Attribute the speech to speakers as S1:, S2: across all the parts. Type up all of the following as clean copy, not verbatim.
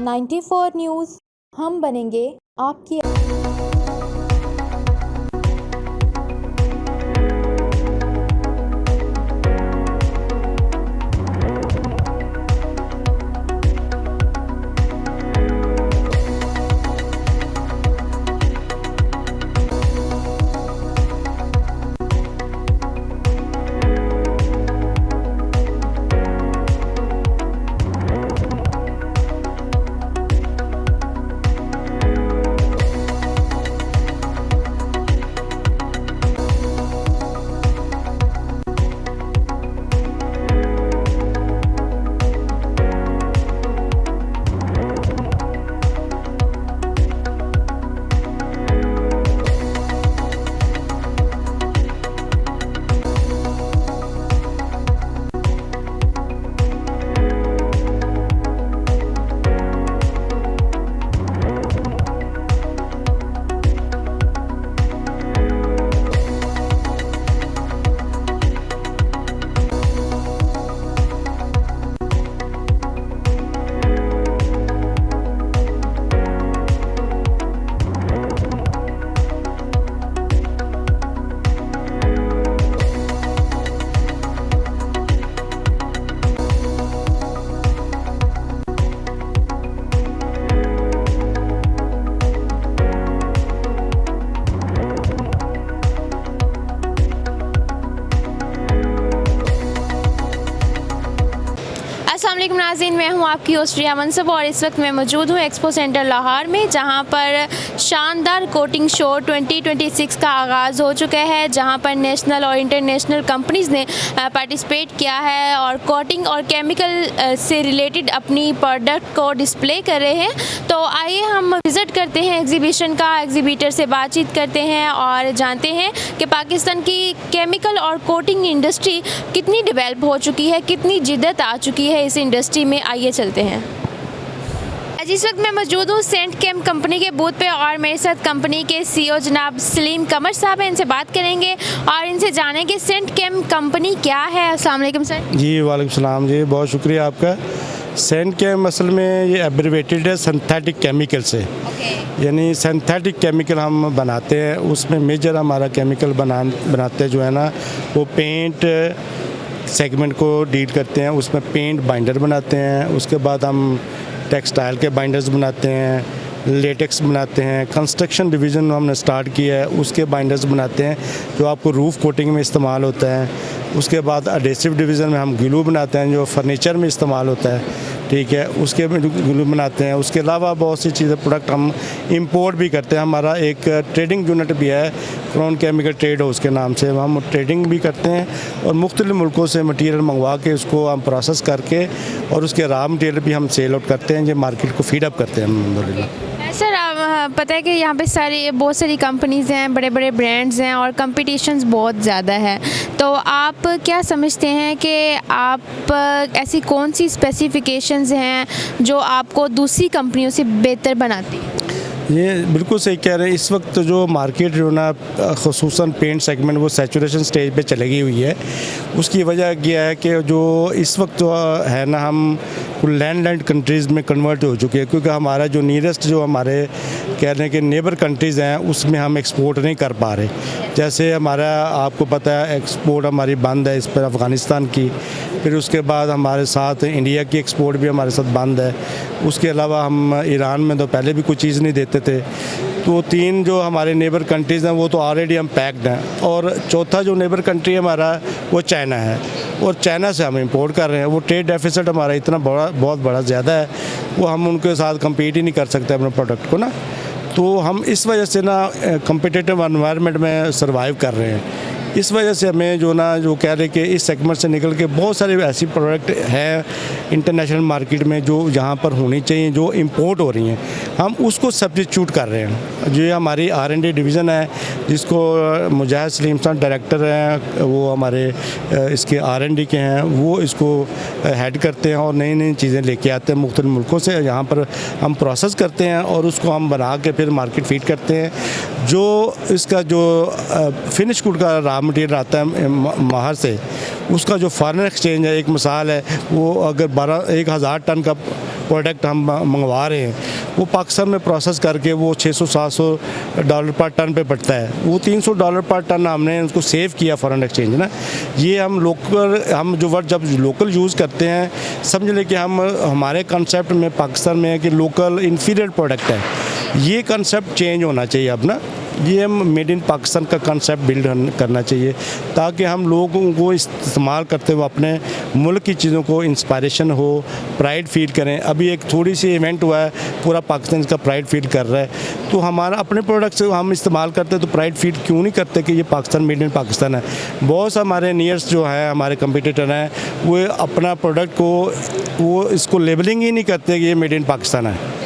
S1: 94 news, हम बनेंगे आपकी। अस्सलाम वालेकुम नाज़रीन, मैं हूं आपकी होस्ट रिया मनसब और इस वक्त मैं मौजूद हूं एक्सपो सेंटर लाहौर में, जहां पर शानदार कोटिंग शो 2026 का आगाज़ हो चुका है, जहां पर नेशनल और इंटरनेशनल कंपनीज़ ने पार्टिसिपेट किया है और कोटिंग और केमिकल से रिलेटेड अपनी प्रोडक्ट को डिस्प्ले कर रहे हैं। तो आइए हम विज़िट करते हैं एग्जीबिशन का, एग्जीबिटर से बातचीत करते हैं और जानते हैं कि पाकिस्तान की केमिकल और कोटिंग इंडस्ट्री कितनी डेवलप हो चुकी है, कितनी जिद्दत आ चुकी है इस इंडस्ट्री में। आइए चलते हैं। जिस वक्त मैं मौजूद हूँ सेंट केम कंपनी के बूथ पे और मेरे साथ कंपनी के सीईओ जनाब सलीम कमर साहब हैं, इनसे बात करेंगे और इनसे जानेंगे सेंट केम कंपनी क्या है। अस्सलाम वालेकुम सर।
S2: जी वालेकुम सलाम जी, बहुत शुक्रिया आपका। सेंट केम असल में ये एब्रिवेटेड है सिंथेटिक केमिकल से, यानी सिंथेटिक केमिकल हम बनाते हैं। उसमें मेजर हमारा केमिकल बनाते हैं जो है ना, वो पेंट सेगमेंट को डील करते हैं। उसमें पेंट बाइंडर बनाते हैं, उसके बाद हम टेक्सटाइल के बाइंडर्स बनाते हैं, लेटेक्स बनाते हैं। कंस्ट्रक्शन डिवीज़न हमने स्टार्ट किया है, उसके बाइंडर्स बनाते हैं जो आपको रूफ़ कोटिंग में इस्तेमाल होता है। उसके बाद एडेसिव डिवीज़न में हम ग्लू बनाते हैं जो फर्नीचर में इस्तेमाल होता है, ठीक है, उसके में ग्लू बनाते हैं। उसके अलावा बहुत सी चीज़ें प्रोडक्ट हम इंपोर्ट भी करते हैं। हमारा एक ट्रेडिंग यूनिट भी है, क्राउन केमिकल ट्रेड हाउस के नाम से, हम ट्रेडिंग भी करते हैं और मुख्तलिफ मुल्कों से मटीरियल मंगवा के उसको हम प्रोसेस करके और उसके रॉ मटीरियल भी हम सेल आउट करते हैं, जो मार्केट को फीडअप करते हैं अल्हम्दुलिल्लाह।
S1: सर पता है कि यहाँ पे बहुत सारी कंपनीज़ हैं, बड़े बड़े ब्रांड्स हैं और कंपटीशंस बहुत ज़्यादा है। तो आप क्या समझते हैं कि आप ऐसी कौन सी स्पेसिफिकेशंस हैं जो आपको दूसरी कंपनियों से बेहतर बनाती हैं?
S2: ये बिल्कुल सही कह रहे हैं। इस वक्त जो मार्केट जो ना ख़ुसूसन पेंट सेगमेंट वो सैचुरेशन स्टेज पे चली हुई है। उसकी वजह यह है कि जो इस वक्त जो है ना, हम लैंड कंट्रीज़ में कन्वर्ट हो चुके हैं, क्योंकि हमारा जो नियरेस्ट जो हमारे कह रहे हैं कि नेबर कंट्रीज़ हैं उसमें हम एक्सपोर्ट नहीं कर पा रहे। जैसे हमारा आपको पता है एक्सपोर्ट हमारी बंद है इस पर अफ़गानिस्तान की, फिर उसके बाद हमारे साथ इंडिया की एक्सपोर्ट भी हमारे साथ बंद है। उसके अलावा हम ईरान में तो पहले भी कोई चीज़ नहीं देते थे। तो तीन जो हमारे नेबर कंट्रीज़ हैं वो तो ऑलरेडी हम पैक्ड हैं, और चौथा जो नेबर कंट्री हमारा वो चाइना है, और चाइना से हम इंपोर्ट कर रहे हैं। वो ट्रेड डेफिसिट हमारा इतना बहुत बड़ा ज़्यादा है, वो हम उनके साथ कम्पीट ही नहीं कर सकते अपने प्रोडक्ट को ना। तो हम इस वजह से ना कम्पिटिटिव एनवायरनमेंट में सर्वाइव कर रहे हैं। इस वजह से हमें जो कह रहे कि इस सेगमेंट से निकल के बहुत सारे ऐसी प्रोडक्ट हैं इंटरनेशनल मार्केट में जो जहाँ पर होनी चाहिए, जो इंपोर्ट हो रही हैं, हम उसको सब्स्टिट्यूट कर रहे हैं। जो हमारी R&D डिवीज़न है, जिसको मुजाहिद सलीम साहब डायरेक्टर हैं, वो हमारे इसके R&D के हैं, वो इसको हेड करते हैं और नई नई चीज़ें लेके आते हैं मुख्तलिफ मुल्कों से। यहाँ पर हम प्रोसेस करते हैं और उसको हम बना के फिर मार्केट फीड करते हैं। जो इसका जो फिनिश गुड का रॉ मटीरियल आता है बाहर से, उसका जो फॉरेन एक्सचेंज है, एक मिसाल है, वो अगर 1,000 टन का प्रोडक्ट हम मंगवा रहे हैं वो पाकिस्तान में प्रोसेस करके वो $600-700 पर टन पे पड़ता है, वो $300 पर टन हमने उसको सेव किया फॉरेन एक्सचेंज ना। ये हम जो वर्ड जब लोकल यूज़ करते हैं समझ लें कि हमारे कंसेप्ट में पाकिस्तान में है कि लोकल इन्फीरियर प्रोडक्ट है, ये कंसेप्ट चेंज होना चाहिए अब ना। ये हम मेड इन पाकिस्तान का कंसेप्ट बिल्ड करना चाहिए ताकि हम लोगों को इस्तेमाल करते हुए अपने मुल्क की चीज़ों को इंस्पायरेशन हो, प्राइड फील करें। अभी एक थोड़ी सी इवेंट हुआ है, पूरा पाकिस्तान इसका प्राइड फील कर रहा है, तो हमारा अपने प्रोडक्ट्स हम इस्तेमाल करते हैं तो प्राइड फील क्यों नहीं करते कि ये पाकिस्तान मेड इन पाकिस्तान है। बहुत से हमारे नियर्स जो है हमारे कंपटीटर हैं वो अपना प्रोडक्ट को वो इसको लेबलिंग ही नहीं करते कि ये मेड इन पाकिस्तान है।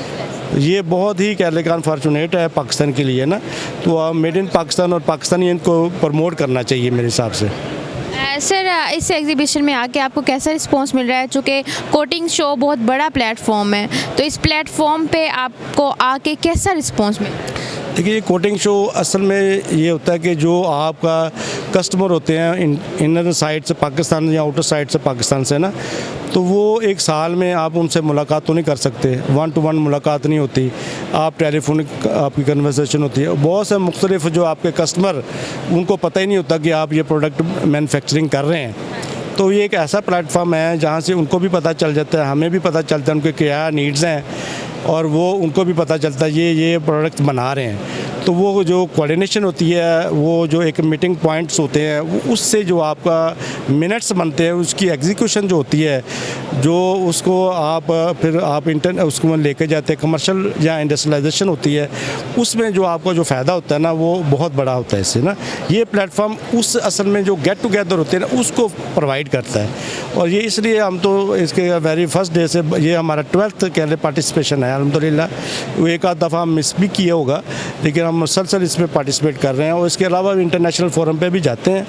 S2: ये बहुत ही कहने का अनफॉर्चुनेट है पाकिस्तान के लिए ना, तो मेड इन पाकिस्तान और पाकिस्तानी इनको प्रमोट करना चाहिए मेरे हिसाब से।
S1: सर इस एग्जीबिशन में आके आपको कैसा रिस्पांस मिल रहा है? चूँकि कोटिंग शो बहुत बड़ा प्लेटफॉर्म है, तो इस प्लेटफॉर्म पे आपको आके कैसा रिस्पांस मिल रहा है?
S2: देखिए ये कोटिंग शो असल में ये होता है कि जो आपका कस्टमर होते हैं इनर साइड से पाकिस्तान या आउटर साइड से पाकिस्तान से ना, तो वो एक साल में आप उनसे मुलाकात तो नहीं कर सकते, 1-to-1 मुलाकात नहीं होती, आप टेलीफोनिक आपकी कन्वर्सेशन होती है। बहुत से मुख्तलिफ जो आपके कस्टमर उनको पता ही नहीं होता कि आप ये प्रोडक्ट मैन्युफैक्चरिंग कर रहे हैं, तो ये एक ऐसा प्लेटफॉर्म है जहाँ से उनको भी पता चल जाता है, हमें भी पता चलता है उनके क्या नीड्स हैं और वो उनको भी पता चलता है ये प्रोडक्ट बना रहे हैं। तो वो जो कोऑर्डिनेशन होती है, वो जो एक मीटिंग पॉइंट्स होते हैं, उससे जो आपका मिनट्स बनते हैं, उसकी एग्जीक्यूशन जो होती है, जो उसको फिर आप उसको लेके जाते हैं कमर्शियल या इंडस्ट्रियलाइजेशन होती है, उसमें जो आपका जो फ़ायदा होता है ना वो बहुत बड़ा होता है इससे ना। ये प्लेटफॉर्म उस असल में जो गेट टुगेदर होते हैं ना उसको प्रोवाइड करता है, और ये इसलिए हम तो इसके वेरी फर्स्ट डे से ये हमारा 12th कह लें पार्टिसिपेशन है अल्हम्दुलिल्लाह। वो एक आध दफ़ा हम मिस भी किया होगा, लेकिन हम मुसलसल इसमें पार्टिसिपेट कर रहे हैं, और इसके अलावा इंटरनेशनल फोरम पे भी जाते हैं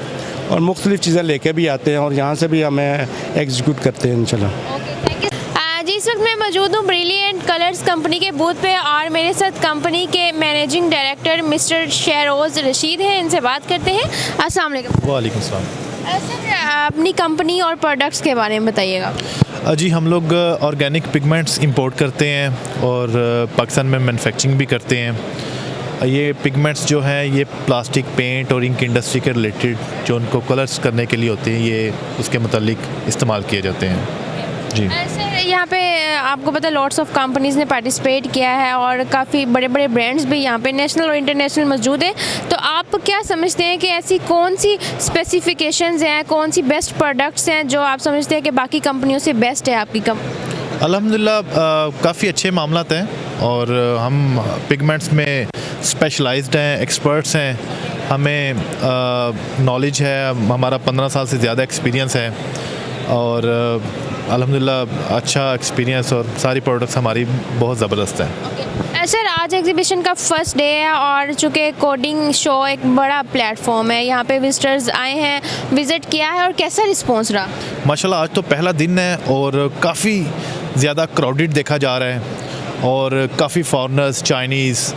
S2: और मुख्तलिफ चीज़ें लेके भी आते हैं और यहाँ से भी हमें एग्जीक्यूट करते हैं इंशाल्लाह।
S1: जी इस वक्त मैं मौजूद हूँ ब्रिलियंट कलर्स कंपनी के बूथ पे, और मेरे साथ कंपनी के मैनेजिंग डायरेक्टर मिस्टर शेरोज़ रशीद हैं, इनसे बात करते हैं। अस्सलाम वालेकुम।
S3: वालेकुम सलाम।
S1: सर अपनी कंपनी और प्रोडक्ट्स के बारे में बताइएगा।
S3: जी हम लोग ऑर्गेनिक पिगमेंट्स इंपोर्ट करते हैं और पाकिस्तान में मैन्युफैक्चरिंग भी करते हैं। ये पिगमेंट्स जो हैं ये प्लास्टिक पेंट और इंक इंडस्ट्री के रिलेटेड जो उनको कलर्स करने के लिए होते हैं, ये उसके मुतालिक इस्तेमाल किए जाते हैं। जी
S1: सर यहाँ पे आपको पता है लॉट्स ऑफ कंपनीज़ ने पार्टिसिपेट किया है और काफ़ी बड़े बड़े ब्रांड्स भी यहाँ पे नेशनल और इंटरनेशनल मौजूद हैं, तो आप क्या समझते हैं कि ऐसी कौन सी स्पेसिफिकेशंस हैं, कौन सी बेस्ट प्रोडक्ट्स हैं जो आप समझते हैं कि बाकी कंपनियों से बेस्ट है आपकी कंपनी?
S3: अल्हम्दुलिल्लाह काफ़ी अच्छे मामलात हैं और हम पिगमेंट्स में स्पेशलाइज्ड हैं, एक्सपर्ट्स हैं, हमें नॉलेज है, हमारा 15 साल से ज़्यादा एक्सपीरियंस है और अल्हम्दुलिल्लाह अच्छा एक्सपीरियंस और सारी प्रोडक्ट्स हमारी बहुत ज़बरदस्त हैं।
S1: सर आज एग्जीबिशन का फर्स्ट डे है और चूँकि कोडिंग शो एक बड़ा प्लेटफॉर्म है, यहाँ पे विजिटर्स आए हैं, विज़िट किया है, और कैसा रिस्पॉन्स रहा?
S3: माशाल्लाह आज तो पहला दिन है और काफ़ी ज़्यादा क्राउडेड देखा जा रहा है और काफ़ी फॉरेनर्स, चाइनीज़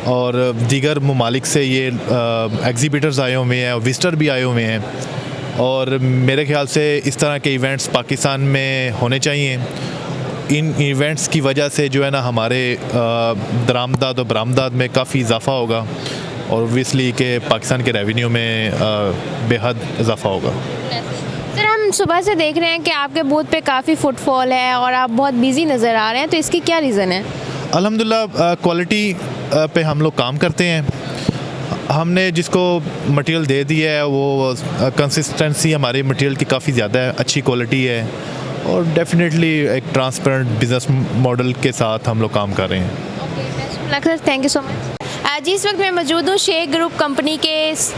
S3: और दीगर ममालिक से ये एग्ज़िबिटर्स आए हुए हैं, विजिटर भी आए हुए हैं, और मेरे ख्याल से इस तरह के इवेंट्स पाकिस्तान में होने चाहिए। इन इवेंट्स की वजह से जो है ना हमारे दरामदाद और बरामदाद में काफ़ी इजाफ़ा होगा और ऑब्वियसली कि पाकिस्तान के रेवेन्यू में बेहद इजाफ़ा होगा।
S1: सर हम सुबह से देख रहे हैं कि आपके बूथ पे काफ़ी फुटफॉल है और आप बहुत बिजी नज़र आ रहे हैं, तो इसकी क्या रीज़न है?
S3: अल्हम्दुलिल्लाह क्वालिटी पे हम लोग काम करते हैं। हमने जिसको मटेरियल दे दिया है वो कंसिस्टेंसी हमारे मटेरियल की काफ़ी ज़्यादा है, अच्छी क्वालिटी है और डेफिनेटली एक ट्रांसपेरेंट बिजनेस मॉडल के साथ हम लोग काम कर रहे हैं।
S1: Sir thank you so much. जी इस वक्त मैं मौजूद हूँ शेख ग्रुप कंपनी के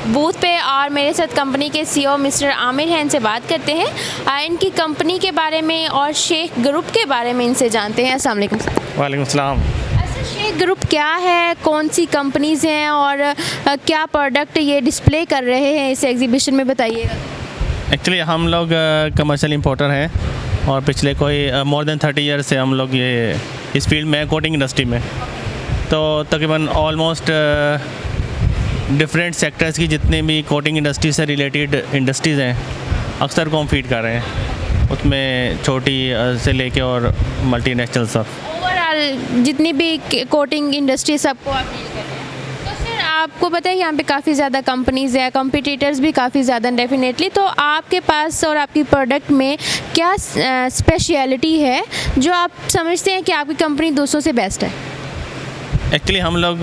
S1: बूथ पे और मेरे साथ कंपनी के CEO मिस्टर आमिर हैं, इनसे बात करते हैं इनकी कंपनी के बारे में और शेख ग्रुप के बारे में इनसे जानते हैं। अस्सलाम वालेकुम।
S4: वालेकुम सलाम।
S1: शेख ग्रुप क्या है, कौन सी कंपनीज़ हैं और क्या प्रोडक्ट ये डिस्प्ले कर रहे हैं इस एग्जीबिशन में, बताइएगा।
S4: एक्चुअली हम लोग कमर्शियल इंपोर्टर हैं और पिछले कोई मोर देन 30 ईयर से हम लोग ये इस फील्ड में कोटिंग इंडस्ट्री में, तो तकरीबन ऑलमोस्ट डिफरेंट सेक्टर्स की जितने भी कोटिंग इंडस्ट्री से रिलेटेड इंडस्ट्रीज़ हैं अक्सर को हम फीड कर रहे हैं। उसमें छोटी से लेके और मल्टीनेशनल सब।
S1: ओवरऑल जितनी भी कोटिंग इंडस्ट्री सबको आप डील कर रहे हैं, तो सर आपको पता है यहाँ पे काफ़ी ज़्यादा कंपनीज़ है, कॉम्पिटिटर्स भी काफ़ी ज़्यादा डेफिनेटली, तो आपके पास और आपकी प्रोडक्ट में क्या स्पेशलिटी है जो आप समझते हैं कि आपकी कंपनी दूसरों से बेस्ट है?
S4: एक्चुअली हम लोग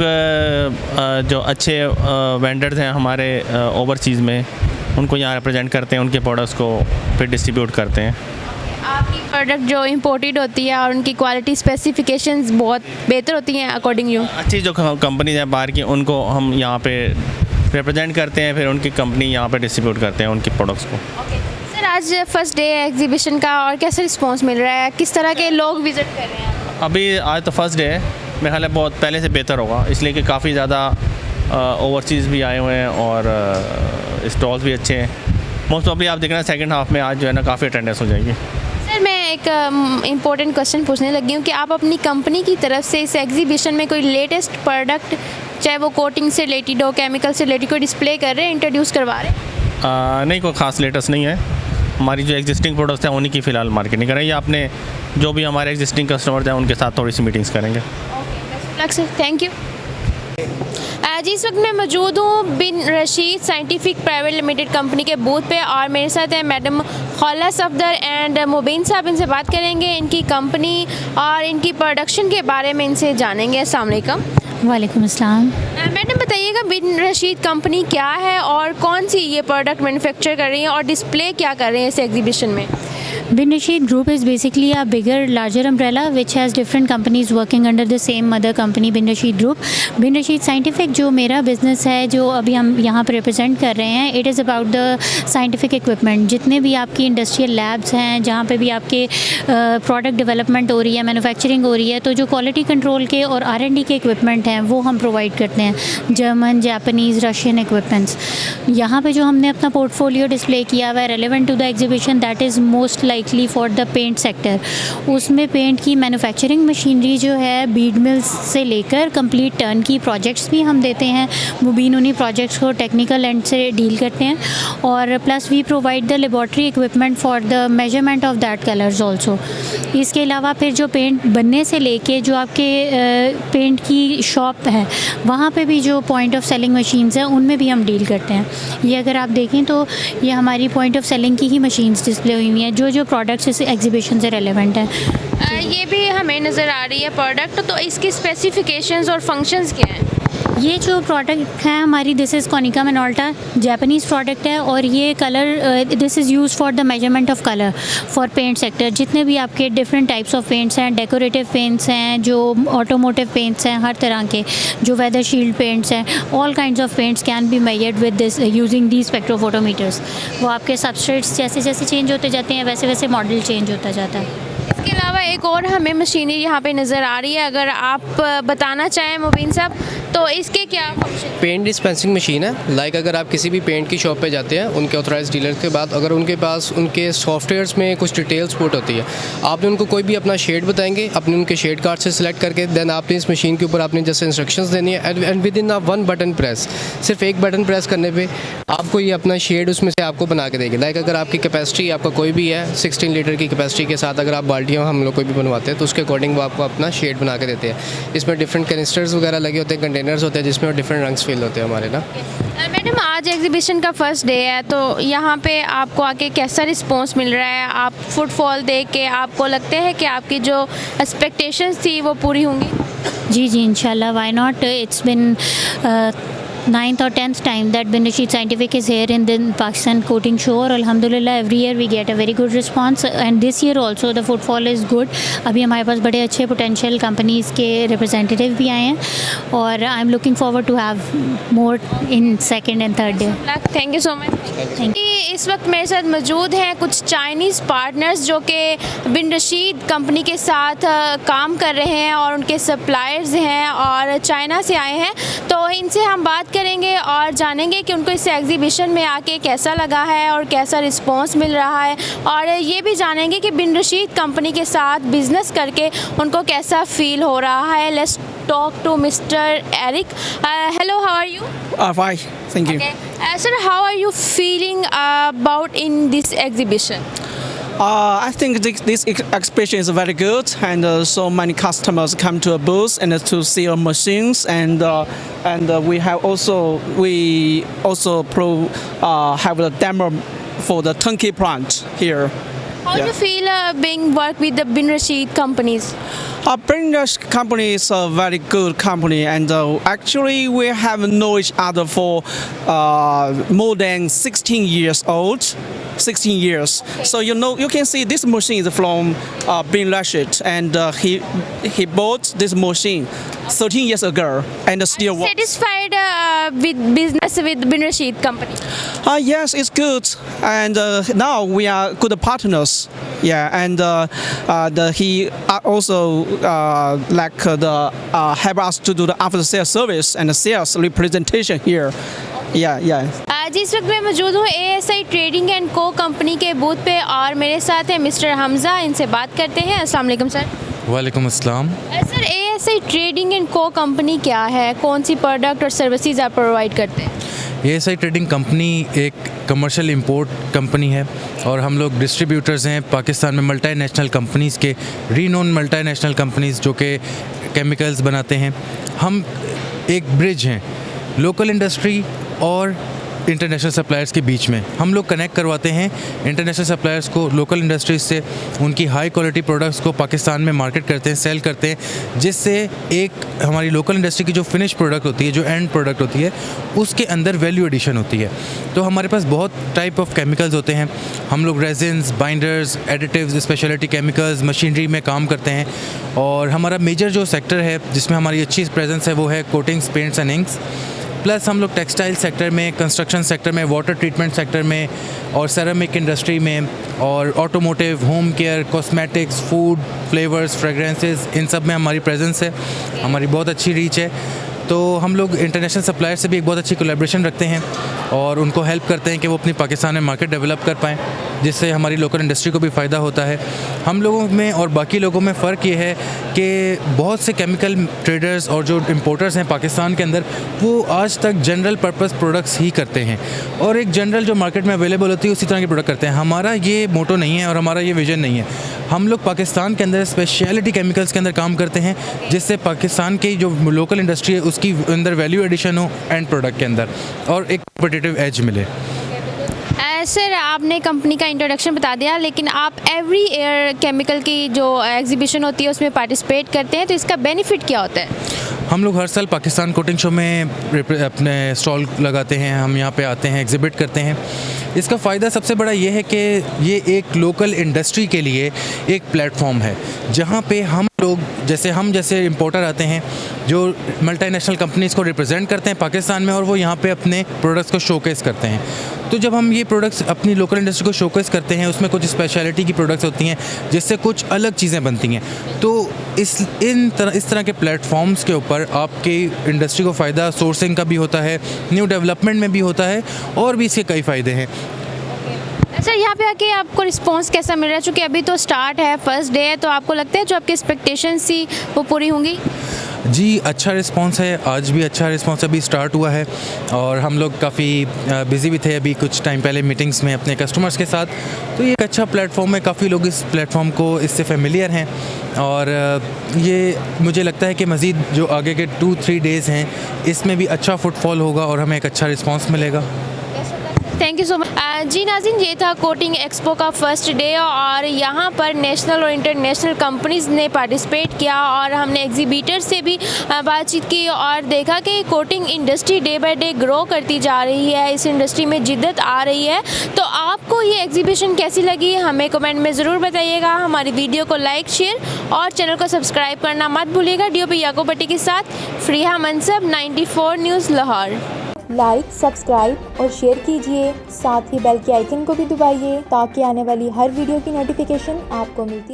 S4: जो अच्छे वेंडर्स हैं हमारे ओवरसीज़ में, उनको यहाँ रिप्रेजेंट करते हैं, उनके प्रोडक्ट्स को फिर डिस्ट्रीब्यूट करते हैं।
S1: आपकी प्रोडक्ट जो इंपोर्टेड होती है और उनकी क्वालिटी स्पेसिफिकेशंस बहुत बेहतर होती हैं अकॉर्डिंग यू?
S4: अच्छी जो कंपनीज हैं बाहर की, उनको हम यहाँ पे रिप्रेजेंट करते हैं, फिर उनकी कंपनी यहाँ पे डिस्ट्रीब्यूट करते हैं उनकी प्रोडक्ट्स को।
S1: सर आज फर्स्ट डे है एग्जीबिशन का और कैसा रिस्पांस मिल रहा है, किस तरह के लोग विज़िट कर रहे हैं?
S4: अभी आज तो फर्स्ट डे है, मेरे ख्याल है बहुत पहले से बेहतर होगा, इसलिए कि काफ़ी ज़्यादा ओवरसीज़ भी आए हुए हैं और स्टॉल्स भी अच्छे हैं। मोस्ट प्रॉब्ली आप देख रहे हैं सेकंड हाफ में आज जो है ना काफ़ी अटेंडेंस हो जाएगी।
S1: सर मैं एक इम्पोर्टेंट क्वेश्चन पूछने लगी हूँ कि आप अपनी कंपनी की तरफ से इस एग्जीबिशन में कोई लेटेस्ट प्रोडक्ट, चाहे वो कोटिंग से रिलेटेड हो, केमिकल से रिलेटेड, कोई डिस्प्ले कर रहे हैं, इंट्रोड्यूस करवा रहे हैं?
S4: नहीं, कोई ख़ास लेटेस्ट नहीं है। हमारी जो एग्जिस्टिंग प्रोडक्ट्स हैं उन्हीं की फ़िलहाल मार्केटिंग करेंगे। आपने जो भी हमारे एग्जिस्टिंग कस्टमर्स हैं उनके साथ थोड़ी सी मीटिंग्स करेंगे।
S1: Sir thank you. जी इस वक्त मैं मौजूद हूँ Bin Rashid scientific private limited company के बूथ पे और मेरे साथ है मैडम खौला सफदर एंड मुबीन साहब। इनसे बात करेंगे इनकी कंपनी और इनकी प्रोडक्शन के बारे में, इनसे जानेंगे। अस्सलाम वालेकुम।
S5: वालेकुम अस्सलाम।
S1: मैडम बताइएगा बिन रशीद कंपनी क्या है और कौन सी ये प्रोडक्ट मैन्युफैक्चर कर रही हैं और डिस्प्ले क्या कर रहे हैं इस एग्जीबिशन में?
S5: Bin Rashid Group is basically a bigger, larger umbrella which has different companies working under the same mother company, Bin Rashid Group. Bin Rashid Scientific जो मेरा बिज़नेस है, जो अभी हम यहाँ पर रिप्रेजेंट कर रहे हैं, it is about the scientific equipment. जितने भी आपकी इंडस्ट्रियल लैब्स हैं जहाँ पे भी आपके प्रोडक्ट डेवलपमेंट हो रही है, मैन्युफैक्चरिंग हो रही है, तो जो क्वालिटी कंट्रोल के और R&D के इक्विपमेंट हैं वो हम प्रोवाइड करते हैं, जर्मन, जापानीज़, रशियन इक्विपमेंट्स। यहाँ पे जो हमने अपना पोर्टफोलियो डिस्प्ले किया हुआ है relevant to the exhibition, that is most likely for the paint sector. उसमें पेंट की मैन्युफैक्चरिंग मशीनरी जो है बीड मिल्स से लेकर कंप्लीट टर्न की प्रोजेक्ट्स भी हम देते हैं। मुबीन उन्हीं प्रोजेक्ट्स को टेक्निकल एंड से डील करते हैं और plus we provide the laboratory equipment for the measurement of that colours also. इसके अलावा फिर जो पेंट बनने से लेके जो आपके पेंट की शॉप है वहाँ पे भी जो पॉइंट ऑफ सेलिंग मशीन्स हैं उनमें भी हम डील करते हैं। ये अगर आप देखें तो ये हमारी पॉइंट ऑफ सेलिंग की ही मशीन्स डिस्प्ले हुई हुई हैं जो प्रोडक्ट्स इस एग्जीबिशन से रेलेवेंट है।
S1: ये भी हमें नज़र आ रही है प्रोडक्ट, तो इसकी स्पेसिफिकेशंस और फंक्शंस क्या हैं?
S5: ये जो प्रोडक्ट है हमारी, this is Konica Minolta, Japanese product है और ये colour this is use for the measurement of colour for paint sector. जितने भी आपके डिफरेंट टाइप्स ऑफ पेंट्स हैं, डेकोरेटिव पेंट्स हैं, जो ऑटोमोटिव पेंट्स हैं, हर तरह के जो वेदर शील्ड पेंट्स हैं, all kinds of paints can be measured with this using the spectrophotometers. वो आपके सबस्ट्रेट्स जैसे जैसे चेंज होते जाते हैं वैसे वैसे मॉडल चेंज होता जाता है।
S1: इसके अलावा एक और हमें मशीनरी यहाँ पे नज़र आ रही है, अगर आप बताना चाहें मुबीन साहब, तो इसके क्या फंक्शन?
S6: पेंट डिस्पेंसिंग मशीन है। लाइक अगर आप किसी भी पेंट की शॉप पे जाते हैं उनके ऑथराइज डीलर के बाद, अगर उनके पास उनके सॉफ्टवेयर्स में कुछ डिटेल्स पुट होती है, आपने उनको कोई भी अपना शेड बताएंगे, अपने उनके शेड कार्ड से सिलेक्ट करके देन आपने इस मशीन के ऊपर आपने जैसे इंस्ट्रक्शंस देनी है and with in one button press, सिर्फ एक बटन प्रेस करने पे आपको ये अपना शेड उसमें से आपको बना के देगी। लाइक अगर आपकी कैपेसिटी आपका कोई भी है 16 लीटर की कैपेसिटी के साथ, अगर आप बाल्टियाँ हम लोग कोई भी बनवाते हैं तो उसके अकॉर्डिंग वो आपको अपना शेड बना के देते हैं। इसमें डिफरेंट कैनिस्टर्स वगैरह लगे होते हैं, कंटेनर्स होते हैं जिसमें डिफरेंट रंग्स फिल होते हैं हमारे ना।
S1: मैडम आज एग्जीबिशन का फर्स्ट डे है, तो यहाँ पे आपको आके कैसा रिस्पांस मिल रहा है? आप फुटफॉल देख के आपको लगता है कि आपकी जो एक्सपेक्टेशंस थी वो पूरी होंगी?
S5: जी जी इंशाल्लाह, why not. It's been 9th or 10th time that Bin Rashid Scientific is here in the Pakistan Coating Show और अल्हम्दुलिल्लाह every year we get a very good response and this year also the footfall is good। अभी हमारे पास बड़े अच्छे potential companies के representative भी आए हैं और I am looking forward to have more in second and third day।
S1: Thank you so much. इस वक्त मेरे साथ मौजूद हैं कुछ चाइनीज़ पार्टनर्स जो कि बिन रशीद कंपनी के साथ काम कर रहे हैं और उनके सप्लायर्स हैं और चाइना से आए हैं, तो इनसे हम बात करेंगे और जानेंगे कि उनको इस एग्जीबिशन में आके कैसा लगा है और कैसा रिस्पांस मिल रहा है, और ये भी जानेंगे कि बिन रशीद कंपनी के साथ बिज़नेस करके उनको कैसा फील हो रहा है। Let's talk to mister Eric. Hello, how are you?
S7: Fine, thank you.
S1: Sir, how are you feeling about in this exhibition?
S7: I think this exhibition is very good, and so many customers come to a booth and to see our machines, and we also have a demo for the turnkey plant here.
S1: How do you feel being work with the Bin Rashid companies?
S7: Bin Rashid company is a very good company, and actually we have known each other for more than 16 years old. 16 years. So you can see this machine is from Bin Rashid, and he bought this machine 13 years ago and still works.
S1: Satisfied with business with Bin Rashid company?
S7: Yes, it's good, and now we are good partners. Yeah, and he also help us to do the after sales service and sales representation here. Yeah.
S1: आज इस वक्त मैं मौजूद हूँ ASI trading and को company के booth पे, और मेरे साथ है मिस्टर हमज़ा। इनसे बात करते हैं। अस्सलाम वालेकुम सर।
S8: वालेकुम अस्सलाम।
S1: सर, ASI ट्रेडिंग एंड को कंपनी क्या है, कौन सी प्रोडक्ट और सर्विसेज आप प्रोवाइड करते हैं?
S8: ASI ट्रेडिंग कंपनी एक कमर्शियल इंपोर्ट कंपनी है, और हम लोग डिस्ट्रीब्यूटर्स हैं पाकिस्तान में मल्टीनेशनल कंपनीज़ के, रीनोन मल्टीनेशनल कंपनीज़ जो कि केमिकल्स बनाते हैं। हम एक ब्रिज हैं लोकल इंडस्ट्री और इंटरनेशनल सप्लायर्स के बीच में। हम लोग कनेक्ट करवाते हैं इंटरनेशनल सप्लायर्स को लोकल इंडस्ट्रीज से, उनकी हाई क्वालिटी प्रोडक्ट्स को पाकिस्तान में मार्केट करते हैं, सेल करते हैं, जिससे एक हमारी लोकल इंडस्ट्री की जो फिनिश प्रोडक्ट होती है, जो एंड प्रोडक्ट होती है, उसके अंदर वैल्यू एडिशन होती है। तो हमारे पास बहुत टाइप ऑफ केमिकल्स होते हैं। हम लोग resins, binders, additives, speciality chemicals, machinery में काम करते हैं, और हमारा मेजर जो सेक्टर है जिसमें हमारी अच्छी प्रेजेंस है वो है coatings, paints and inks. Plus हम लोग टेक्सटाइल सेक्टर में, कंस्ट्रक्शन सेक्टर में, वाटर ट्रीटमेंट सेक्टर में, और सेरामिक इंडस्ट्री में, और automotive, home care, cosmetics, food, flavours, fragrances, इन सब में हमारी प्रेजेंस है। हमारी बहुत अच्छी रीच है। तो हम लोग इंटरनेशनल सप्लायर से भी एक बहुत अच्छी कोलैबोरेशन रखते हैं, और उनको हेल्प करते हैं कि वो अपनी पाकिस्तान में मार्केट डेवलप कर पाएँ, जिससे हमारी लोकल इंडस्ट्री को भी फ़ायदा होता है। हम लोगों में और बाकी लोगों में फ़र्क ये है कि बहुत से केमिकल ट्रेडर्स और जो इंपोर्टर्स हैं पाकिस्तान के अंदर, वो आज तक जनरल पर्पस प्रोडक्ट्स ही करते हैं, और एक जनरल जो मार्केट में अवेलेबल होती है उसी तरह के प्रोडक्ट करते हैं। हमारा ये मोटो नहीं है और हमारा ये विजन नहीं है। हम लोग पाकिस्तान के अंदर स्पेशलिटी केमिकल्स के अंदर काम करते हैं, जिससे पाकिस्तान की जो लोकल इंडस्ट्री है उसकी अंदर वैल्यू एडिशन हो एंड प्रोडक्ट के अंदर, और एक कॉम्पिटिटिव एज मिले।
S1: सर, आपने कंपनी का इंट्रोडक्शन बता दिया, लेकिन आप एवरी ईयर केमिकल की जो एग्जीबिशन होती है उसमें पार्टिसिपेट करते हैं, तो इसका बेनिफिट क्या होता है?
S8: हम लोग हर साल पाकिस्तान कोटिंग शो में अपने स्टॉल लगाते हैं, हम यहाँ पे आते हैं, एग्जिबिट करते हैं। इसका फ़ायदा सबसे बड़ा ये है कि ये एक लोकल इंडस्ट्री के लिए एक प्लेटफॉर्म है, जहाँ पे हम लोग जैसे इंपोर्टर आते हैं जो मल्टीनेशनल कंपनीज़ को रिप्रेजेंट करते हैं पाकिस्तान में, और वो यहाँ पे अपने प्रोडक्ट्स को शोकेस करते हैं। तो जब हम ये प्रोडक्ट्स अपनी लोकल इंडस्ट्री को शोकेस करते हैं, उसमें कुछ स्पेशलिटी की प्रोडक्ट्स होती हैं जिससे कुछ अलग चीज़ें बनती हैं। तो इस तरह के प्लेटफॉर्म्स के ऊपर आपकी इंडस्ट्री को फ़ायदा सोर्सिंग का भी होता है, न्यू डेवलपमेंट में भी होता है, और भी इसके कई फ़ायदे हैं।
S1: अच्छा, यहाँ पे आके आपको रिस्पांस कैसा मिल रहा है? चूँकि अभी तो स्टार्ट है, फर्स्ट डे है, तो आपको लगता है जो आपकी एक्सपेक्टेशंस थी वो पूरी होंगी?
S8: जी, अच्छा रिस्पांस है। आज भी अच्छा रिस्पांस अभी स्टार्ट हुआ है, और हम लोग काफ़ी बिज़ी भी थे अभी कुछ टाइम पहले मीटिंग्स में अपने कस्टमर्स के साथ। तो ये एक अच्छा प्लेटफॉर्म है, काफ़ी लोग इस प्लेटफॉर्म को इससे फेमिलियर हैं, और ये मुझे लगता है कि मज़ीद जो आगे के 2-3 डेज़ हैं इसमें भी अच्छा फुटफॉल होगा और हमें एक अच्छा रिस्पांस मिलेगा।
S1: Thank you so much. जी नाज़रीन, ये था कोटिंग एक्सपो का फर्स्ट डे, और यहाँ पर नेशनल और इंटरनेशनल कंपनीज़ ने पार्टिसिपेट किया, और हमने एग्जीबिटर से भी बातचीत की और देखा कि coating industry day by day grow करती जा रही है, इस इंडस्ट्री में जिद्दत आ रही है। तो आपको ये एग्जीबिशन कैसी लगी हमें कमेंट में ज़रूर बताइएगा। हमारी वीडियो को लाइक, शेयर और चैनल को सब्सक्राइब करना मत भूलिएगा। DOP याकूब भट्टी के साथ Fariha Mansab, 94 news Lahore.
S9: Like, subscribe और शेयर कीजिए, साथ ही बेल के आइकन को भी दबाइए ताकि आने वाली हर वीडियो की नोटिफिकेशन आपको मिलती रहे।